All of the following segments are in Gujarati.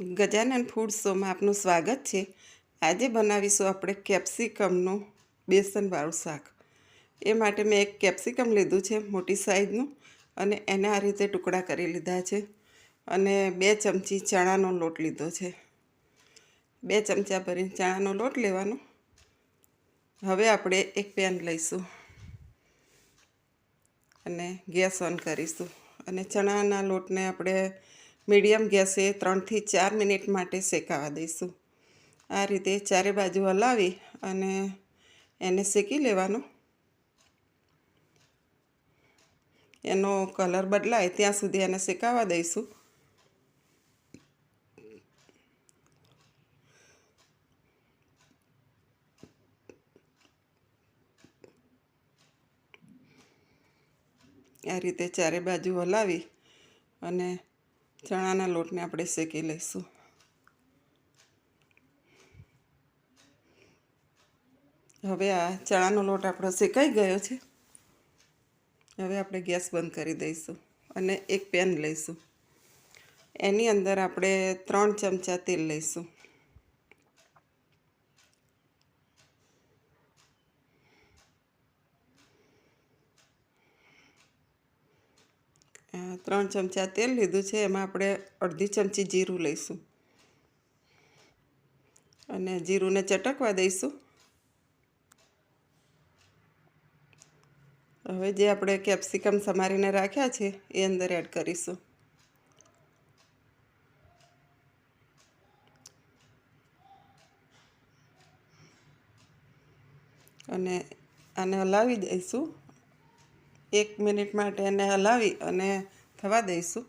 ગજાનન ફૂડ શોમાં આપનું સ્વાગત છે। આજે બનાવીશું આપણે કેપ્સિકમનું બેસનવાળું શાક। એ માટે મેં એક કેપ્સિકમ લીધું છે મોટી સાઈઝનું, અને એને આ રીતે ટુકડા કરી લીધા છે। અને 2 ચમચી ચણાનો લોટ લીધો છે। 2 ચમચા ભરીને ચણાનો લોટ લેવાનો। હવે આપણે એક પેન લઈશું અને ગેસ ઓન કરીશું, અને ચણાના લોટને આપણે મીડિયમ ગેસે 3 થી 4 મિનિટ માટે શેકાવા દઈશું। આ રીતે ચારે બાજુ હલાવી અને એને શેકી લેવાનો। એનો કલર બદલાય ત્યાં સુધી એને શેકાવા દઈશું। આ રીતે ચારે બાજુ હલાવી અને ચણાના લોટને આપણે શેકી લઈશું। હવે આ ચણાનો લોટ આપણો શેકાઈ ગયો છે। હવે આપણે ગેસ બંધ કરી દઈશું અને એક પેન લઈશું। એની અંદર આપણે 3 ચમચા તેલ લઈશું। ત્રણ ચમચા તેલ લીધું છે, એમાં આપણે અડધી ચમચી જીરું લઈશું અને જીરુંને ચટકવા દઈશું। હવે જે આપણે કેપ્સિકમ સમારીને રાખ્યા છે એ અંદર એડ કરીશું અને આને હલાવી દઈશું। 1 મિનિટ માટે એને હલાવી અને થવા દઈશું।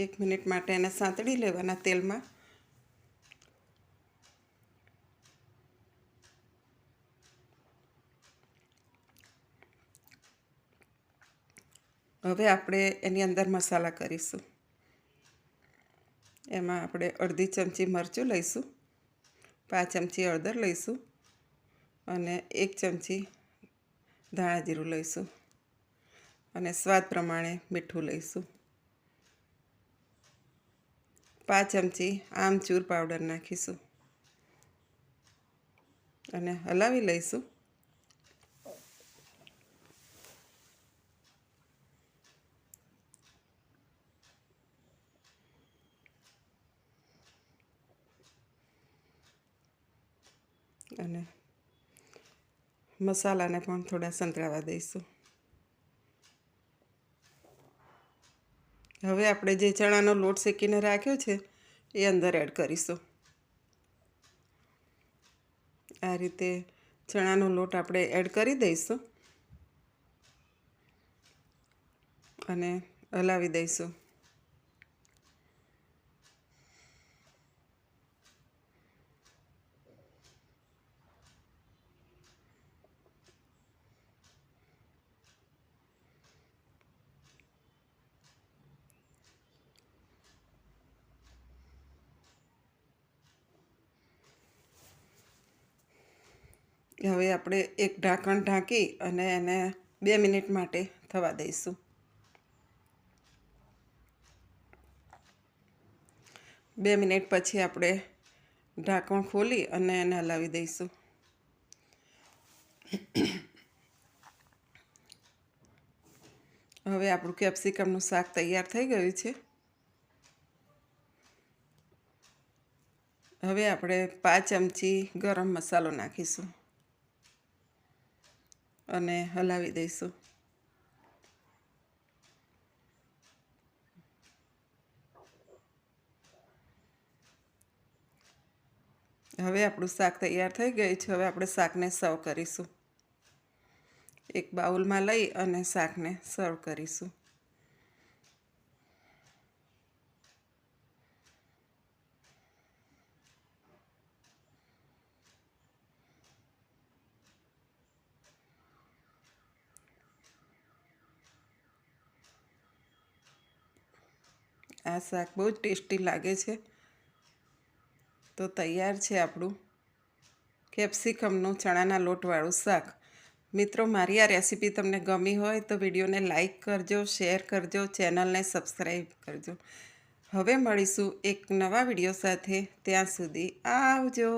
એક મિનિટ માટે એને સાંતળી લેવાના તેલમાં। હવે આપણે એની અંદર મસાલા કરીશું। એમાં આપણે અડધી ચમચી મરચું લઈશું, 5 ચમચી હળદર લઈશું અને 1 ચમચી ધાણા જીરું લઈશું અને સ્વાદ પ્રમાણે મીઠું લઈશું। 5 ચમચી આમચૂર પાવડર નાખીશું અને હલાવી લઈશું। અને મસાલાને પણ થોડા સંતળાવા દઈશું। હવે આપણે જે ચણાનો લોટ શેકીને રાખ્યો છે એ અંદર એડ કરીશું। આ રીતે ચણાનો લોટ આપણે એડ કરી દઈશું અને હલાવી દઈશું। હવે આપણે એક ઢાંકણ ઢાંકી અને એને 2 મિનિટ માટે થવા દઈશું। 2 મિનિટ પછી આપણે ઢાંકણ ખોલી અને એને હલાવી દઈશું। હવે આપણું કેપ્સિકમનું શાક તૈયાર થઈ ગયું છે। હવે આપણે 5 ચમચી ગરમ મસાલો નાખીશું અને હલાવી દઈશું। હવે આપણું શાક તૈયાર થઈ ગયું છે। હવે આપણે શાકને સર્વ કરીશું। એક બાઉલમાં લઈ અને શાકને સર્વ કરીશું। આ શાક બહુ જ ટેસ્ટી લાગે છે। તો તૈયાર છે આપણું કેપ્સિકમનું ચણાના લોટવાળું શાક. મિત્રો, મારી આ રેસીપી તમને ગમી હોય તો વિડીયોને લાઈક કરજો, શેર કરજો, ચેનલને સબસ્ક્રાઈબ કરજો. હવે મળીશું એક નવા વિડીયો સાથે. ત્યાં સુધી આવજો.